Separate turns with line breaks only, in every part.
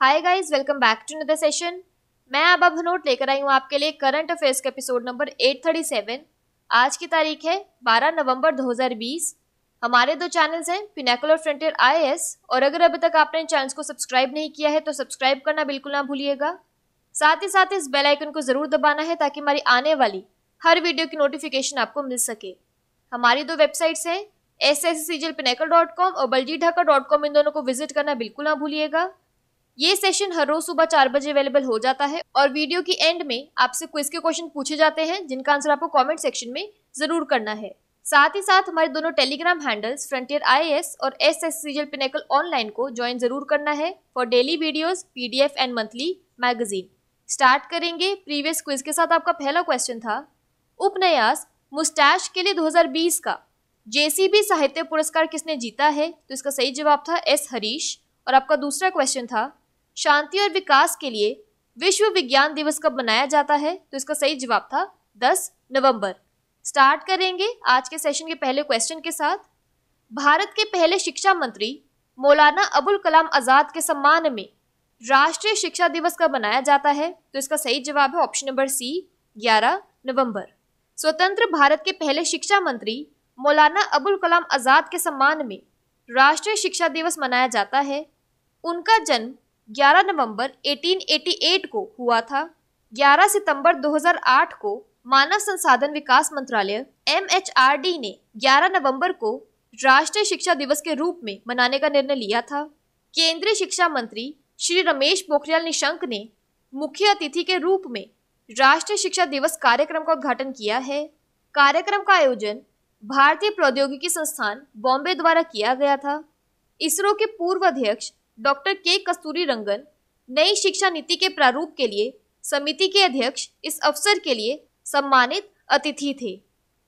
Hi guys, welcome back to another session. मैं आबा भनोट लेकर आई हूँ आपके लिए करंट अफेयर्स का एपिसोड नंबर 837। आज की तारीख है 12 नवंबर 2020। हमारे दो चैनल्स हैं, पिनाकल और फ्रंटियर आईएएस, और अगर अभी तक आपने इन चैनल्स को सब्सक्राइब नहीं किया है तो सब्सक्राइब करना बिल्कुल ना भूलिएगा। साथ ही साथ इस बेल आइकन को जरूर दबाना है ताकि हमारी आने वाली हर वीडियो की नोटिफिकेशन आपको मिल सके। हमारी दो वेबसाइट्स हैं, sscglpinacle.com और baljeetdhaka.com। इन दोनों को विजिट करना बिल्कुल ना भूलिएगा। ये सेशन हर रोज सुबह 4 बजे अवेलेबल हो जाता है और वीडियो की एंड में आपसे क्विज के क्वेश्चन पूछे जाते हैं जिनका आंसर आपको कमेंट सेक्शन में जरूर करना है। साथ ही साथ हमारे दोनों टेलीग्राम हैंडल्स फ्रंटियर आईएएस और एसएससीजीएल पिनेकल ऑनलाइन को ज्वाइन जरूर करना है for daily videos, PDF and monthly magazine. Start करेंगे प्रीवियस क्विज के साथ। आपका पहला क्वेश्चन था, उपन्यास मुस्टैश के लिए 2020 का जेसीबी साहित्य पुरस्कार किसने जीता है? तो इसका सही जवाब था एस हरीश। और आपका दूसरा क्वेश्चन था, शांति और विकास के लिए विश्व विज्ञान दिवस कब मनाया जाता है? तो इसका सही जवाब था 10 नवंबर। स्टार्ट करेंगे आज के सेशन के पहले क्वेश्चन के साथ। भारत के पहले शिक्षा मंत्री मौलाना अबुल कलाम आजाद के सम्मान में राष्ट्रीय शिक्षा दिवस कब मनाया जाता है? तो इसका सही जवाब है ऑप्शन नंबर सी, 11 नवंबर। स्वतंत्र भारत के पहले शिक्षा मंत्री मौलाना अबुल कलाम आजाद के सम्मान में राष्ट्रीय शिक्षा दिवस मनाया जाता है। उनका जन्म 11 नवंबर 1888 को हुआ था। 11 सितंबर 2008 को मानव संसाधन विकास मंत्रालय MHRD ने 11 नवंबर को राष्ट्रीय शिक्षा दिवस के रूप में मनाने का निर्णय लिया था। केंद्रीय शिक्षा मंत्री श्री रमेश पोखरियाल निशंक ने मुख्य अतिथि के रूप में राष्ट्रीय शिक्षा दिवस कार्यक्रम का उद्घाटन किया है। कार्यक्रम का आयोजन भारतीय प्रौद्योगिकी संस्थान बॉम्बे द्वारा किया गया था। इसरो के पूर्व अध्यक्ष डॉक्टर के कस्तूरी रंगन नई शिक्षा नीति के प्रारूप के लिए समिति के अध्यक्ष इस अवसर के लिए सम्मानित अतिथि थे।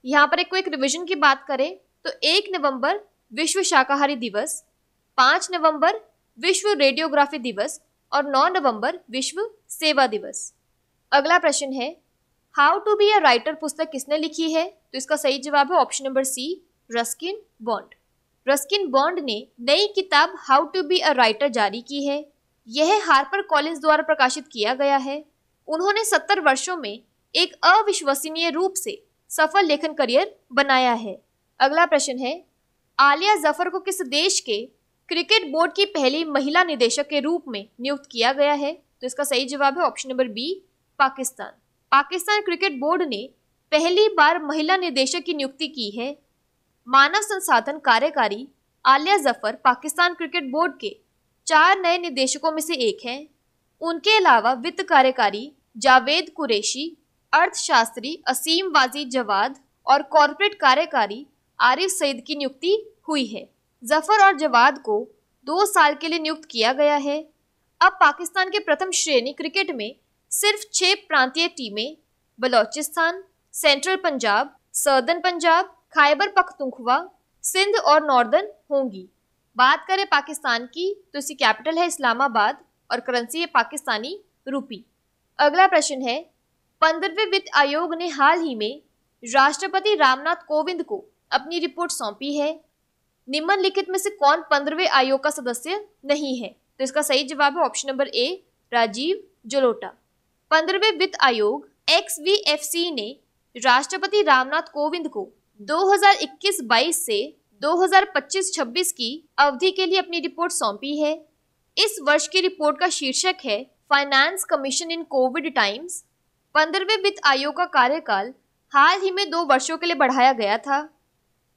यहाँ पर एक क्विक रिवीजन की बात करें तो 1 नवंबर विश्व शाकाहारी दिवस, 5 नवंबर विश्व रेडियोग्राफी दिवस और 9 नवंबर विश्व सेवा दिवस। अगला प्रश्न है, how to be a writer पुस्तक किसने लिखी है? तो इसका सही जवाब है option number C, Ruskin Bond. Ruskin Bond ने नई किताब how to be a writer जारी की है। यह हार्पर कॉलिंस द्वारा प्रकाशित किया गया है। उन्होंने 70 वर्षों में एक अविश्वसनीय रूप से सफल लेखन करियर बनाया है। अगला प्रश्न है, आलिया जफर को किस देश के क्रिकेट बोर्ड की पहली महिला निदेशक के रूप में नियुक्त किया गया है? तो इसका सही जवाब है option number B, Pakistan. Pakistan cricket board ने पहली बार महिला निदेशक की नियुक्ति की है। मानव संसाधन कार्यकारी आलिया जफर पाकिस्तान क्रिकेट बोर्ड के 4 नए निदेशकों में से एक हैं। उनके अलावा वित्त कार्यकारी जावेद कुरैशी, अर्थशास्त्री असीम वाजिद जवाद और कॉरपोरेट कार्यकारी आरिफ सईद की नियुक्ति हुई है। जफर और जवाद को 2 साल के लिए नियुक्त किया गया है। अब पाकिस्तान के प्रथम श्रेणी क्रिकेट में सिर्फ 6 प्रांतीय टीमें बलोचिस्तान, सेंट्रल पंजाब, सदर्न पंजाब, खैबर पख्तूनख्वा, सिंध और नॉर्दर्न होंगी। बात करें पाकिस्तान की तो इसकी कैपिटल है इस्लामाबाद और करेंसी है पाकिस्तानी रूपी। अगला प्रश्न है, 15वें वित्त आयोग ने हाल ही में राष्ट्रपति रामनाथ कोविंद को अपनी रिपोर्ट सौंपी है। निम्नलिखित में से कौन 15वें आयोग का सदस्य नहीं है? तो इसका सही जवाब है option number A, Rajeev Jalota. 15वें वित्त आयोग XVFC ने राष्ट्रपति रामनाथ कोविंद को 2021-22 से 2025-26 की अवधि के लिए अपनी रिपोर्ट सौंपी है। इस वर्ष की रिपोर्ट का शीर्षक है finance commission in COVID times. 15वें वित्त आयोग का कार्यकाल हाल ही में 2 वर्षों के लिए बढ़ाया गया था।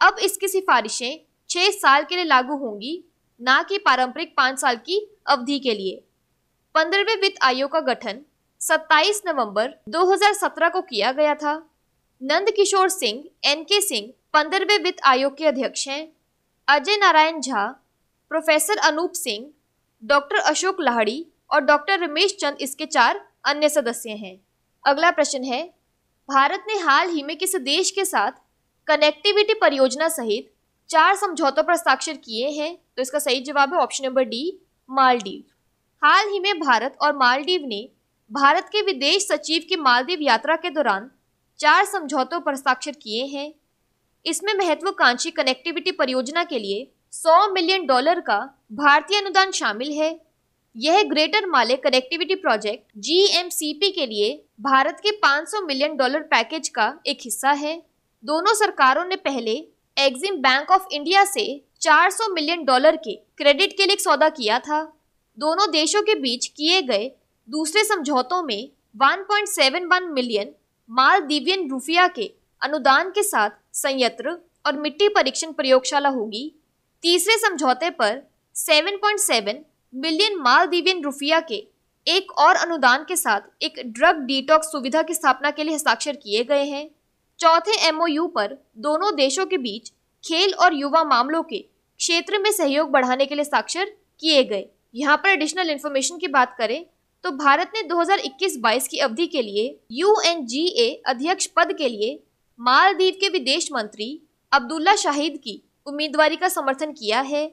अब इसकी सिफारिशें 6 साल के लिए लागू होंगी, न कि पारंपरिक 5 साल की अवधि के लिए। 15वें वित्त आयोग का गठन 27 नवंबर 2017 को किया गया था। नंद किशोर सिंह NK सिंह 15वें वित्त आयोग के अध्यक्ष हैं। अजय नारायण झा, प्रोफेसर अनूप सिंह, डॉक्टर अशोक लाहड़ी और डॉक्टर रमेश चंद इसके 4 अन्य सदस्य हैं। अगला प्रश्न है, भारत ने हाल ही में किस देश के साथ कनेक्टिविटी परियोजना सहित 4 समझौतों पर हस्ताक्षर किए हैं? तो इसका सही जवाब है ऑप्शन नंबर डी, मालदीव। हाल ही में भारत और मालदीव ने भारत के विदेश सचिव की मालदीव यात्रा के दौरान 4 समझौतों पर हस्ताक्षर किए हैं। इसमें महत्वाकांक्षी कनेक्टिविटी परियोजना के लिए $100 मिलियन का भारतीय अनुदान शामिल है। यह ग्रेटर माले कनेक्टिविटी प्रोजेक्ट GMCP के लिए भारत के $500 मिलियन पैकेज का एक हिस्सा है। दोनों सरकारों ने पहले एक्सिम बैंक ऑफ इंडिया से $400 मिलियन के क्रेडिट के लिए एक सौदा किया था। दोनों देशों के बीच किए गए दूसरे समझौतों में 1.71 मिलियन मालदीवियन रुपया के अनुदान के साथ संयंत्र और मिट्टी परीक्षण प्रयोगशाला होगी। तीसरे समझौते पर 7.7 मिलियन मालदीवियन रुपया के एक और अनुदान के साथ एक ड्रग डिटॉक्स सुविधा की स्थापना के लिए हस्ताक्षर किए गए हैं। चौथे MOU पर दोनों देशों के बीच खेल और युवा मामलों के क्षेत्र में सहयोग बढ़ाने के लिए हस्ताक्षर किए गए। यहाँ पर एडिशनल इन्फॉर्मेशन की बात करें तो भारत ने 2021-22 की अवधि के लिए UNGA अध्यक्ष पद के लिए मालदीव के विदेश मंत्री अब्दुल्ला शाहिद की उम्मीदवारी का समर्थन किया है।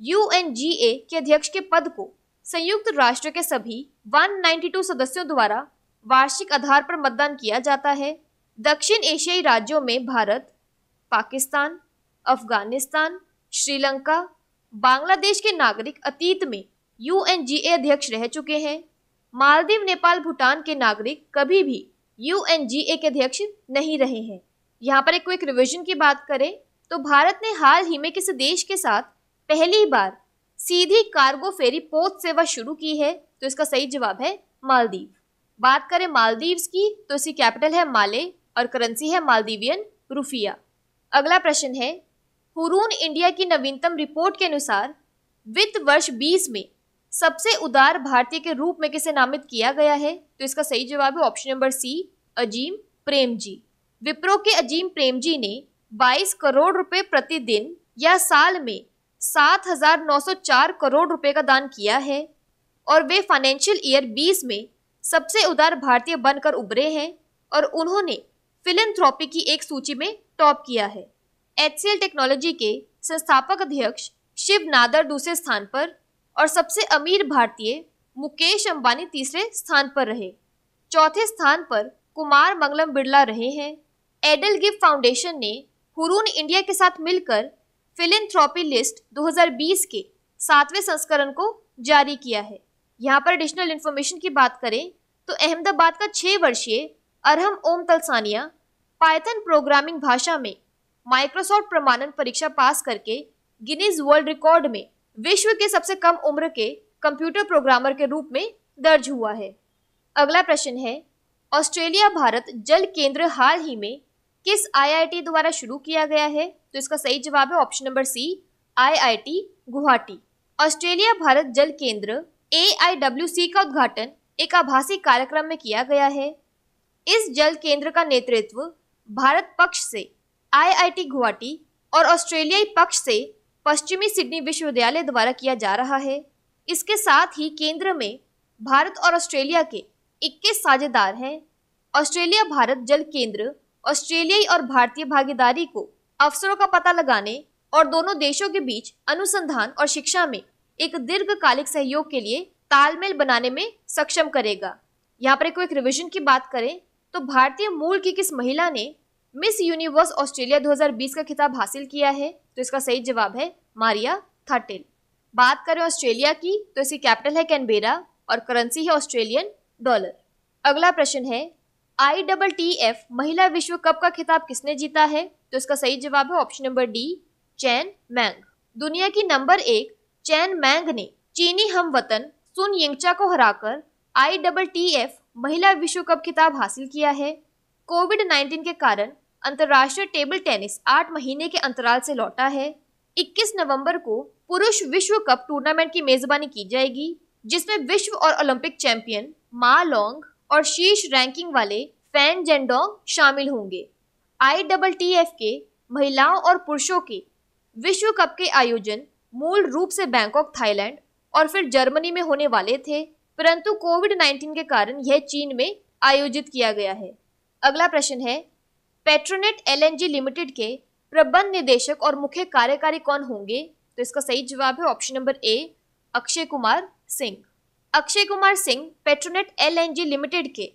UNGA के अध्यक्ष के पद को संयुक्त राष्ट्र के सभी 192 सदस्यों द्वारा वार्षिक आधार पर मतदान किया जाता है। दक्षिण एशियाई राज्यों में भारत, पाकिस्तान, अफगानिस्तान, श्रीलंका, बांग्लादेश के नागरिक अतीत में UNGA अध्यक्ष रह चुके हैं। मालदीव, नेपाल, भूटान के नागरिक कभी भी UNGA के अध्यक्ष नहीं रहे हैं। यहाँ पर एक क्विक रिवीजन की बात करें तो भारत ने हाल ही में किसी देश के साथ पहली बार सीधी कार्गो फेरी पोत सेवा शुरू की है, तो इसका सही जवाब है मालदीव। बात करें मालदीव्स की तो इसकी कैपिटल है माले और करेंसी है मालदीवियन रुपया। अगला प्रश्न है, हुरून इंडिया की नवीनतम रिपोर्ट के अनुसार वित्त वर्ष 20 में सबसे उदार भारतीय के रूप में किसे नामित किया गया है, तो इसका सही जवाब है option number C, Azim Premji. Wipro के अजीम प्रेमजी ने 22 करोड़ रुपए प्रतिदिन या साल में 7,904 करोड़ रुपए का दान किया है और वे फाइनेंशियल ईयर 20 में सबसे उदार भारतीय बनकर उभरे हैं और उन्होंने फिलैंथ्रोपी की एक सूची में टॉप किया है। HCL टेक्नोलॉजी के संस्थापक अध्यक्ष शिव नादर दूसरे स्थान पर और सबसे अमीर भारतीय मुकेश अंबानी तीसरे स्थान पर रहे। चौथे स्थान पर कुमार मंगलम बिरला रहे हैं। एडल गिव फाउंडेशन ने हुरून इंडिया के साथ मिलकर फिलैंथ्रोपी लिस्ट 2020 के 7वें संस्करण को जारी किया है। यहाँ पर एडिशनल इन्फॉर्मेशन की बात करें तो अहमदाबाद का 6 वर्षीय अरहम ओम तलसानिया पाइथन प्रोग्रामिंग भाषा में माइक्रोसॉफ्ट प्रमाणन परीक्षा पास करके गिनीज वर्ल्ड रिकॉर्ड में विश्व के सबसे कम उम्र के कंप्यूटर प्रोग्रामर के रूप में दर्ज हुआ है। अगला प्रश्न है, ऑस्ट्रेलिया भारत जल केंद्र हाल ही में किस IIT द्वारा शुरू किया गया है, तो इसका सही जवाब है option number C, IIT Guwahati. Australia Bharat जल केंद्र AIWC का उद्घाटन एक आभासी कार्यक्रम में किया गया है। इस जल केंद्र का नेतृत्व भारत पक्ष से IIT गुवाहाटी और ऑस्ट्रेलियाई पक्ष से पश्चिमी सिडनी विश्वविद्यालय द्वारा किया जा रहा है। इसके साथ ही केंद्र में भारत और ऑस्ट्रेलिया के 21 साझेदार हैं। ऑस्ट्रेलिया भारत जल केंद्र ऑस्ट्रेलियाई और भारतीय भागीदारी को अवसरों का पता लगाने और दोनों देशों के बीच अनुसंधान और शिक्षा में एक दीर्घकालिक सहयोग के लिए तालमेल बनाने में सक्षम करेगा। यहाँ पर एक रिवीजन की बात करें तो भारतीय मूल की किस महिला ने मिस यूनिवर्स ऑस्ट्रेलिया 2020 का खिताब हासिल किया है, तो इसका सही जवाब है मारिया थाटेल। बात करें ऑस्ट्रेलिया की तो इसकी कैपिटल है कैनबेरा और करेंसी है ऑस्ट्रेलियन डॉलर। अगला प्रश्न है, ITTF महिला विश्व कप का खिताब किसने जीता है, तो इसका सही जवाब है ऑप्शन नंबर D, चैन मैंग। दुनिया की नंबर 1 चैन मैंग ने चीनी हमवतन सुन यिंगचा को हराकर ITTF महिला विश्व कप खिताब हासिल किया है। कोविड-19 के कारण अंतर्राष्ट्रीय टेबल टेनिस 8 महीने के अंतराल से लौटा है। 21 नवंबर को पुरुष विश्व कप टूर्नामेंट की मेजबानी की जाएगी, जिसमें विश्व और ओलंपिक चैंपियन मा लोंग और शीर्ष रैंकिंग वाले फैन जेंडोंग शामिल होंगे। ITTF के महिलाओं और पुरुषों के विश्व कप के आयोजन मूल रूप से बैंकॉक, थाईलैंड और फिर जर्मनी में होने वाले थे, परंतु कोविड-19 के कारण यह चीन में आयोजित किया गया है। अगला प्रश्न है, पेट्रोनेट LNG लिमिटेड के प्रबंध निदेशक और मुख्य कार्यकारी कौन होंगे, तो इसका सही जवाब है option number A, Akshay Kumar Singh. Akshay Kumar Singh Petronet LNG limited के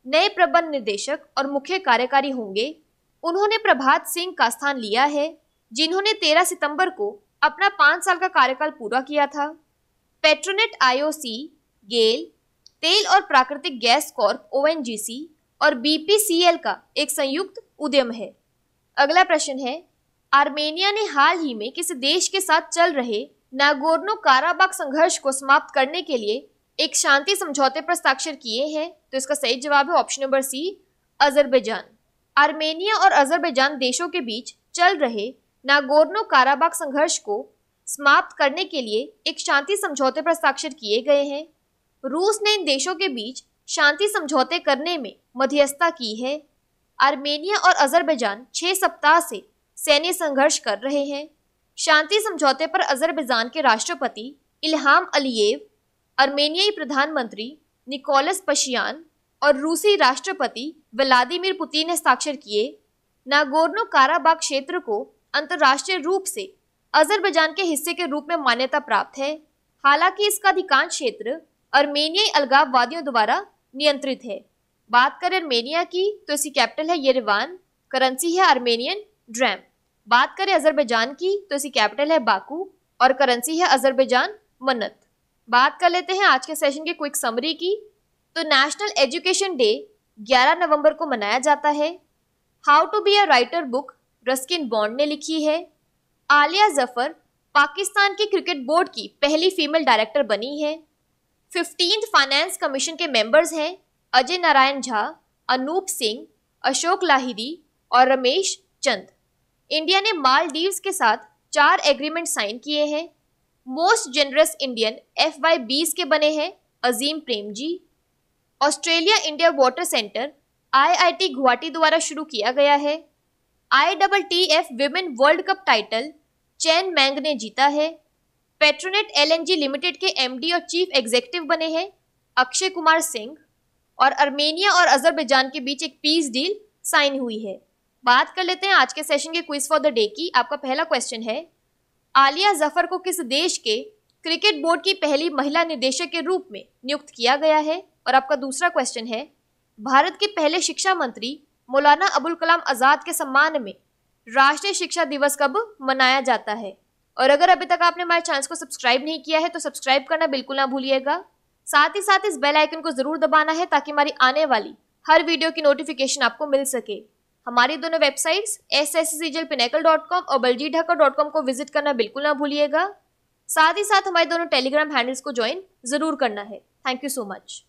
नए प्रबंध निदेशक और मुख्य कार्यकारी होंगे। उन्होंने प्रभात सिंह का स्थान लिया है, जिन्होंने 13 सितंबर को अपना 5 साल का कार्यकाल पूरा किया था। पेट्रोनेट आईओसी, गेल, तेल और प्राकृतिक गैस कॉर्प ओएनजीसी और बीपीसीएल का एक संयुक्त उद्यम है। अगला प्रश्न है, आर्मेनिया ने हाल ही में किस देश के साथ चल रहे नागोर्नो काराबाख संघर्ष को समाप्त करने के लिए एक शांति समझौते पर हस्ताक्षर किए हैं? तो इसका सही जवाब है option number C, Azerbaijan. Armenia और अजरबैजान देशों के बीच चल रहे नागोर्नो काराबाख संघर्ष को समाप्त करने के लिए एक शांति समझौते पर हस्ताक्षर किए गए हैं। रूस ने इन देशों के बीच शांति समझौते करने में मध्यस्थता की है। आर्मेनिया और अजरबैजान 6 सप्ताह से सैन्य संघर्ष कर रहे हैं। शांति समझौते पर अजरबैजान के राष्ट्रपति इल्हाम अलीयेव, आर्मेनियाई प्रधानमंत्री निकोलस पशियान और रूसी राष्ट्रपति व्लादिमीर पुतिन ने हस्ताक्षर किए। नागोर्नो काराबाख क्षेत्र को अंतर्राष्ट्रीय रूप से अजरबैजान के हिस्से के रूप में मान्यता प्राप्त है। हालांकि इसका अधिकांश क्षेत्र आर्मेनियाई अलगाववादियों द्वारा नियंत्रित है। बात करें आर्मेनिया की तो इसकी कैपिटल है येरेवान, करेंसी है आर्मेनियन ड्रैम। बात करें अजरबैजान की तो इसकी कैपिटल है बाकू और करेंसी है अजरबैजान मनत। बात कर लेते हैं आज के सेशन की क्विक समरी की। तो नेशनल एजुकेशन डे 11 नवंबर को मनाया जाता है। How to be a writer book Ruskin Bond ने लिखी है। आलिया जफर पाकिस्तान की क्रिकेट बोर्ड की पहली फीमेल डायरेक्टर बनी है। 15th फाइनेंस कमीशन के मेंबर्स हैं अजय नारायण झा, अनूप सिंह, अशोक लाहिरी और रमेश चंद। इंडिया ने मालदीव्स के साथ 4 एग्रीमेंट साइन किए हैं। मोस्ट जेनरस इंडियन FY20 के बने हैं Azim Premji. Australia India water centre IIT Guwahati द्वारा शुरू किया गया है। ITTF women world cup title Chen Meng ने जीता है। पेट्रोनेट LNG लिमिटेड के MD और चीफ एग्जीक्यूटिव बने हैं अक्षय कुमार सिंह। और आर्मेनिया और अजरबैजान के बीच एक पीस डील साइन हुई है। बात कर लेते हैं आज के सेशन के क्विज फॉर द डे की। आपका पहला क्वेश्चन है, आलिया जफर को किस देश के क्रिकेट बोर्ड की पहली महिला निदेशक के रूप में नियुक्त किया गया है? और आपका दूसरा क्वेश्चन है, भारत के पहले शिक्षा मंत्री मौलाना अबुल कलाम आजाद के सम्मान में राष्ट्रीय शिक्षा दिवस कब मनाया जाता है? और अगर अभी तक आपने हमारे चैनल को सब्सक्राइब नहीं किया है तो सब्सक्राइब करना बिल्कुल ना भूलिएगा। साथ ही साथ इस बेल आइकन को जरूर दबाना है ताकि हमारी आने वाली हर वीडियो की नोटिफिकेशन आपको मिल सके। हमारी दोनों वेबसाइट्स sscglpinnacle.com और baljeetdhakar.com को विजिट करना बिल्कुल ना भूलिएगा। साथ ही साथ हमारे दोनों टेलीग्राम हैंडल्स को ज्वाइन जरूर करना है। Thank you so much.